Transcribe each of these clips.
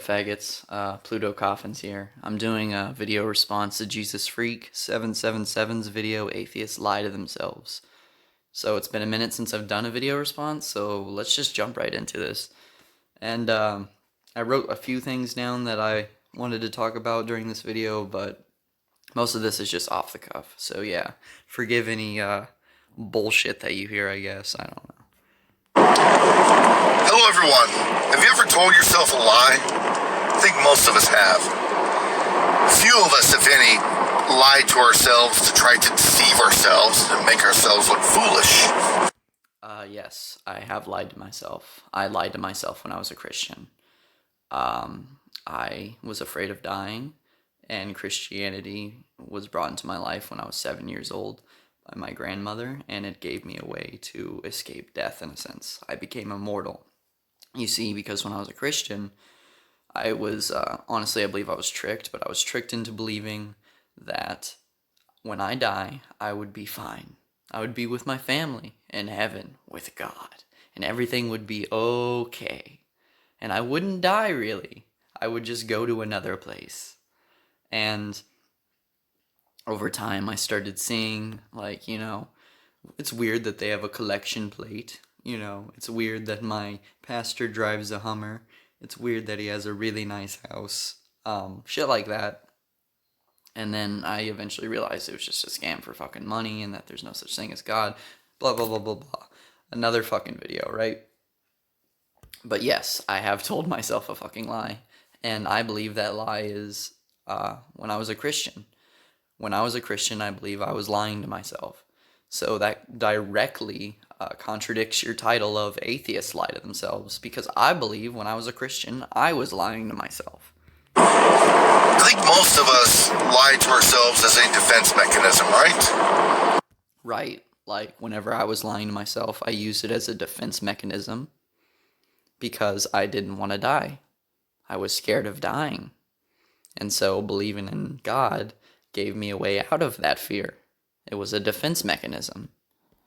faggots? PlutoCoffins here. I'm doing a video response to Jesus Freak 777's video, Atheists Lie to Themselves. So it's been a minute since I've done a video response, so let's just jump right into this. And I wrote a few things down that I wanted to talk about during this video, but most of this is just off the cuff. So yeah, forgive any bullshit that you hear, I guess. I don't know. Hello everyone. Have you ever told yourself a lie? I think most of us have. Few of us, if any, lie to ourselves to try to deceive ourselves and make ourselves look foolish. Yes, I have lied to myself. I lied to myself when I was a Christian. I was afraid of dying, and Christianity was brought into my life when I was 7 years old by my grandmother, and it gave me a way to escape death in a sense. I became immortal. You see, because when I was a Christian, I was, honestly, I believe I was tricked, but I was tricked into believing that when I die, I would be fine. I would be with my family in heaven with God, and everything would be okay. And I wouldn't die, really. I would just go to another place. And over time, I started seeing, it's weird that they have a collection plate. It's weird that my pastor drives a Hummer. It's weird that he has a really nice house. Shit like that. And then I eventually realized it was just a scam for fucking money and that there's no such thing as God. Blah, blah, blah, blah, blah. Another fucking video, right? But yes, I have told myself a fucking lie. And I believe that lie is when I was a Christian. When I was a Christian, I believe I was lying to myself. So that directly contradicts your title of Atheists Lie to Themselves, because I believe when I was a Christian, I was lying to myself. I think most of us lie to ourselves as a defense mechanism, right? Right. Like, whenever I was lying to myself, I used it as a defense mechanism because I didn't want to die. I was scared of dying. And so believing in God gave me a way out of that fear. It was a defense mechanism.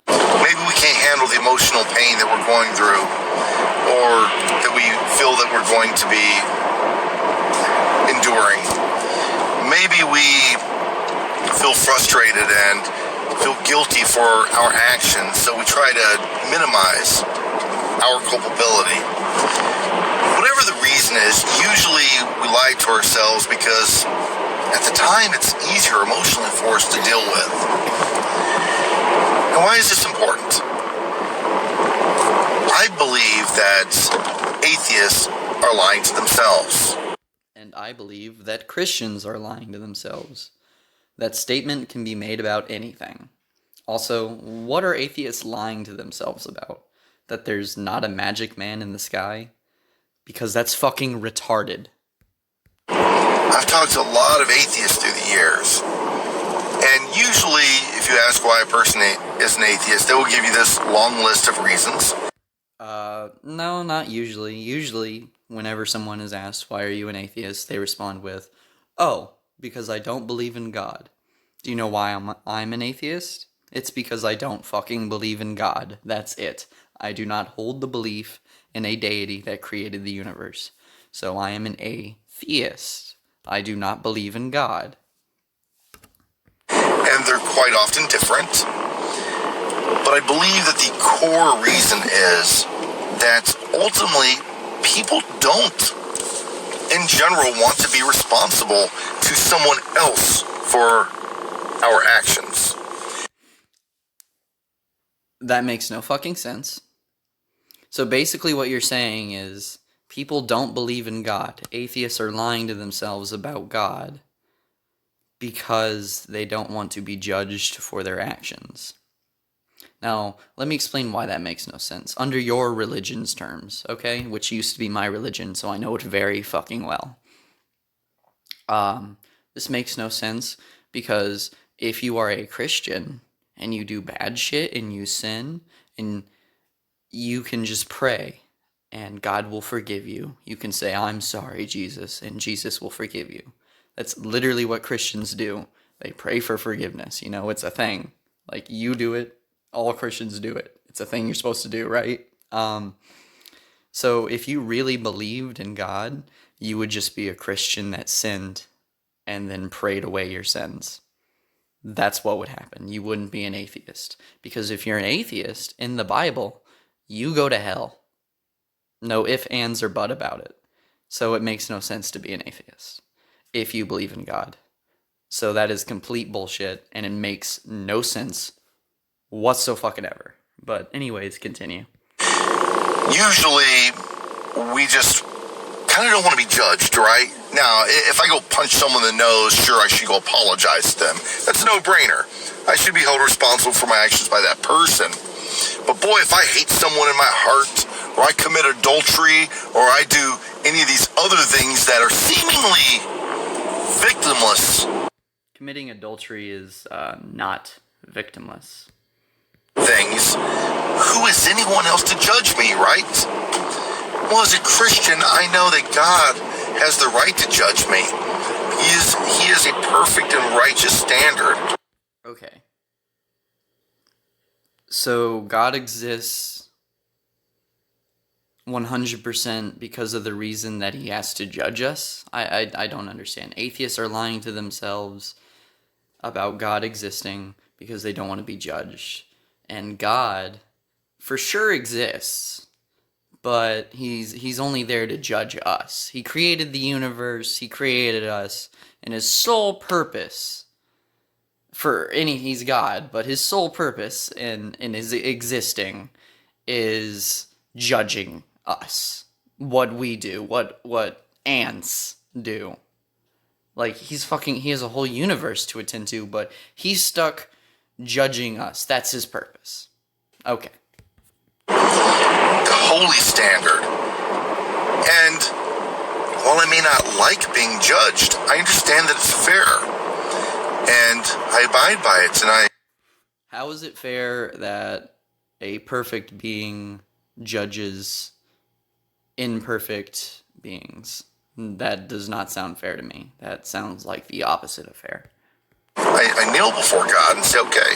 Maybe we can't handle the emotional pain that we're going through, or that we feel that we're going to be enduring. Maybe we feel frustrated and feel guilty for our actions, so we try to minimize our culpability. Whatever the reason is, usually we lie to ourselves because at the time it's easier emotionally for us to deal with. And why is this important? I believe that atheists are lying to themselves. And I believe that Christians are lying to themselves. That statement can be made about anything. Also, what are atheists lying to themselves about? That there's not a magic man in the sky? Because that's fucking retarded. I've talked to a lot of atheists through the years. And usually, if you ask why a person is an atheist, they will give you this long list of reasons. No, not usually. Usually, whenever someone is asked, why are you an atheist, they respond with, oh, because I don't believe in God. Do you know why I'm an atheist? It's because I don't fucking believe in God. That's it. I do not hold the belief in a deity that created the universe. So I am an atheist. I do not believe in God. And they're quite often different. But I believe that the core reason is that ultimately people don't, in general, want to be responsible to someone else for our actions. That makes no fucking sense. So basically what you're saying is people don't believe in God. Atheists are lying to themselves about God because they don't want to be judged for their actions. Now, let me explain why that makes no sense. Under your religion's terms, okay? Which used to be my religion, so I know it very fucking well. This makes no sense because if you are a Christian and you do bad shit and you sin, and you can just pray and God will forgive you. You can say, I'm sorry, Jesus, and Jesus will forgive you. That's literally what Christians do. They pray for forgiveness. It's a thing. Like, you do it. All Christians do it. It's a thing you're supposed to do, right? So if you really believed in God, you would just be a Christian that sinned and then prayed away your sins. That's what would happen. You wouldn't be an atheist. Because if you're an atheist, in the Bible, you go to hell. No ifs, ands, or but about it. So it makes no sense to be an atheist if you believe in God. So that is complete bullshit, and it makes no sense whatsoever. But anyways, continue. Usually, we just kind of don't want to be judged, right? Now, if I go punch someone in the nose, sure, I should go apologize to them. That's a no-brainer. I should be held responsible for my actions by that person. But boy, if I hate someone in my heart, or I commit adultery, or I do any of these other things that are seemingly victimless. Committing adultery is not victimless. Things. Who is anyone else to judge me, right? Well, as a Christian, I know that God has the right to judge me. He is a perfect and righteous standard. Okay. So God exists 100% because of the reason that he has to judge us? I don't understand. Atheists are lying to themselves about God existing because they don't want to be judged. And God for sure exists, but he's only there to judge us. He created the universe, he created us, and his sole purpose he's God, but his sole purpose in his existing is judging us. What we do, what ants do. Like, he has a whole universe to attend to, but he's stuck judging us. That's his purpose. Okay. The holy standard. And while I may not like being judged, I understand that it's fair. And I abide by it, How is it fair that a perfect being judges imperfect beings? That does not sound fair to me. That sounds like the opposite of fair. I kneel before God and say, okay,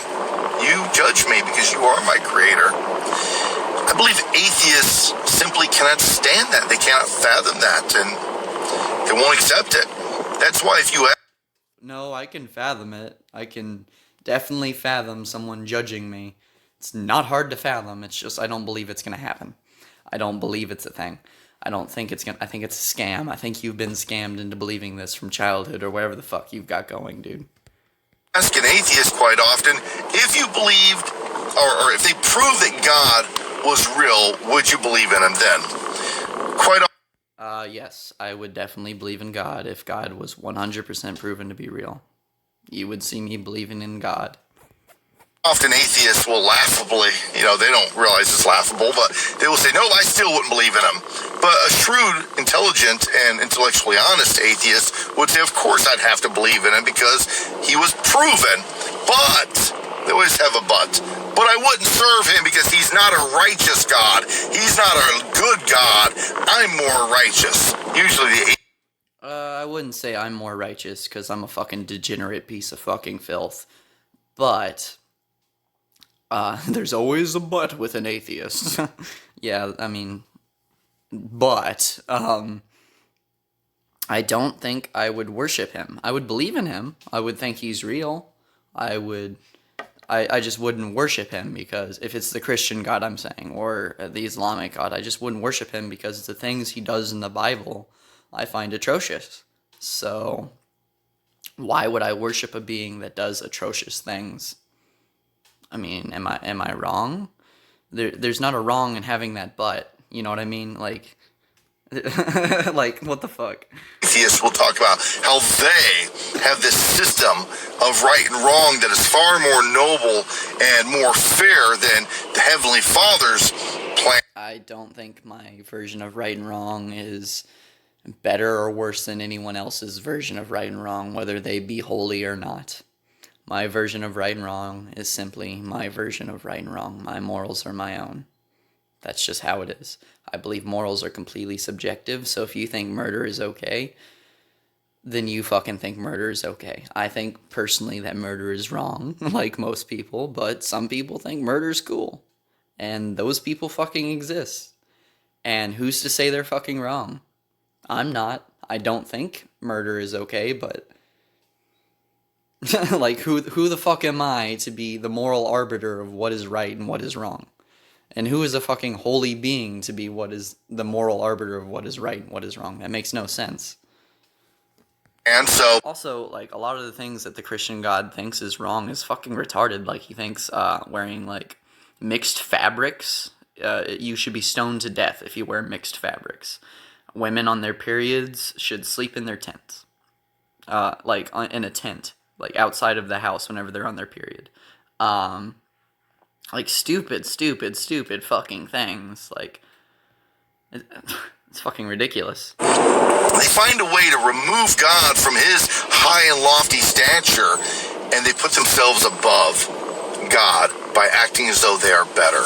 you judge me because you are my creator. I believe atheists simply cannot stand that. They cannot fathom that, and they won't accept it. That's why if you ask... No, I can fathom it. I can definitely fathom someone judging me. It's not hard to fathom. It's just I don't believe it's going to happen. I don't believe it's a thing. I think it's a scam. I think you've been scammed into believing this from childhood or whatever the fuck you've got going, dude. Ask an atheist quite often, if you believed, or if they proved that God was real, would you believe in him then? Quite often. Yes, I would definitely believe in God if God was 100% proven to be real. You would see me believing in God. Often atheists will laughably, they don't realize it's laughable, but they will say, no, I still wouldn't believe in him. But a shrewd, intelligent, and intellectually honest atheist would say, of course I'd have to believe in him because he was proven. But, they always have a but. But I wouldn't serve him because he's not a righteous God. He's not a good God. I'm more righteous. Usually the I wouldn't say I'm more righteous because I'm a fucking degenerate piece of fucking filth. But... there's always a but with an atheist. Yeah, I mean, but, I don't think I would worship him. I would believe in him. I would think he's real. I just wouldn't worship him because if it's the Christian God I'm saying, or the Islamic God, I just wouldn't worship him because the things he does in the Bible I find atrocious. So, why would I worship a being that does atrocious things? I mean, am I wrong? There's not a wrong in having that but. You know what I mean? Like, like, what the fuck? Atheists will talk about how they have this system of right and wrong that is far more noble and more fair than the Heavenly Father's plan. I don't think my version of right and wrong is better or worse than anyone else's version of right and wrong, whether they be holy or not. My version of right and wrong is simply my version of right and wrong. My morals are my own. That's just how it is. I believe morals are completely subjective, so if you think murder is okay, then you fucking think murder is okay. I think personally that murder is wrong, like most people, but some people think murder's cool. And those people fucking exist. And who's to say they're fucking wrong? I'm not. I don't think murder is okay, but like who the fuck am I to be the moral arbiter of what is right and what is wrong? And who is a fucking holy being to be what is the moral arbiter of what is right and what is wrong? That makes no sense. And so, Also, like, a lot of the things that the Christian God thinks is wrong is fucking retarded. Like, he thinks wearing, like, mixed fabrics, you should be stoned to death if you wear mixed fabrics. Women on their periods should sleep in their tents. In a tent. Like, outside of the house whenever they're on their period. Like, stupid fucking things. Like, it's fucking ridiculous. they find a way to remove God from his high and lofty stature, and they put themselves above God by acting as though they are better.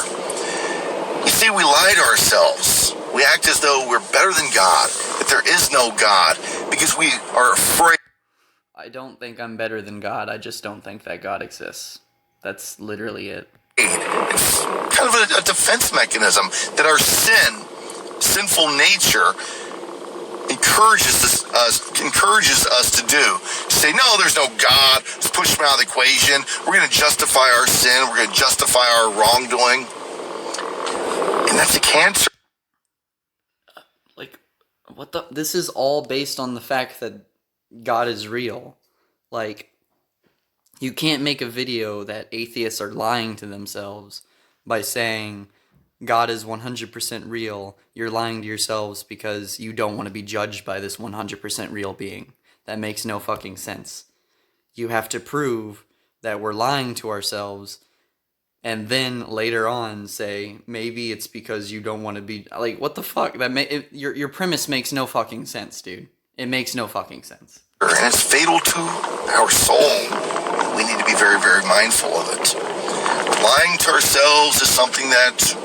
You see, we lie to ourselves. We act as though we're better than God, that there is no God, because we are afraid. I don't think I'm better than God. I just don't think that God exists. That's literally it. It's kind of a defense mechanism that our sinful nature encourages us to do. To say, no, there's no God. Let's push him out of the equation. We're going to justify our sin. We're going to justify our wrongdoing. And that's a cancer. Like, what the? This is all based on the fact that God is real. Like, you can't make a video that atheists are lying to themselves by saying God is 100% real. You're lying to yourselves because you don't want to be judged by this 100% real being. That makes no fucking sense. You have to prove that we're lying to ourselves and then later on say maybe it's because you don't want to be like, what the fuck? Your premise makes no fucking sense, dude. It makes no fucking sense. And it's fatal to our soul. We need to be very, very mindful of it. Lying to ourselves is something that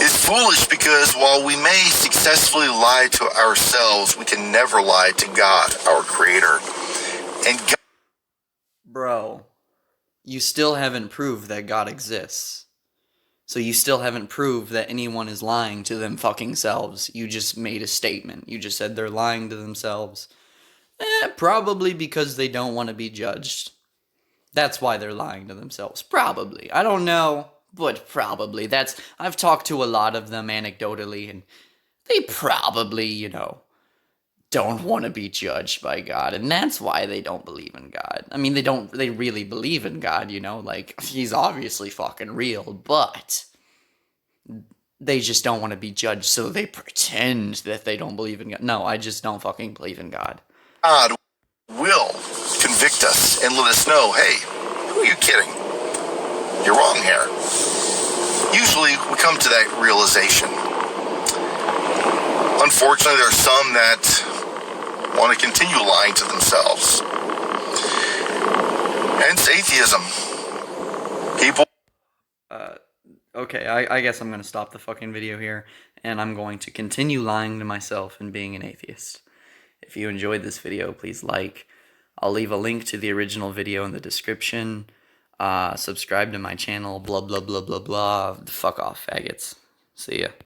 is foolish, because while we may successfully lie to ourselves, we can never lie to God, our Creator. And God, bro, you still haven't proved that God exists. So you still haven't proved that anyone is lying to them fucking selves. You just made a statement. You just said they're lying to themselves. Probably because they don't want to be judged. That's why they're lying to themselves. Probably. I don't know, but probably. I've talked to a lot of them anecdotally, and they probably, don't want to be judged by God, and that's why they don't believe in God. I mean, they really believe in God, like, he's obviously fucking real, but they just don't want to be judged, so they pretend that they don't believe in God. No, I just don't fucking believe in God. God will convict us and let us know, hey, who are you kidding? You're wrong here. Usually we come to that realization. Unfortunately, there are some that want to continue lying to themselves. Hence atheism. People. Okay, I guess I'm going to stop the fucking video here, and I'm going to continue lying to myself and being an atheist. If you enjoyed this video, please like. I'll leave a link to the original video in the description. Subscribe to my channel, blah, blah, blah, blah, blah. Fuck off, faggots. See ya.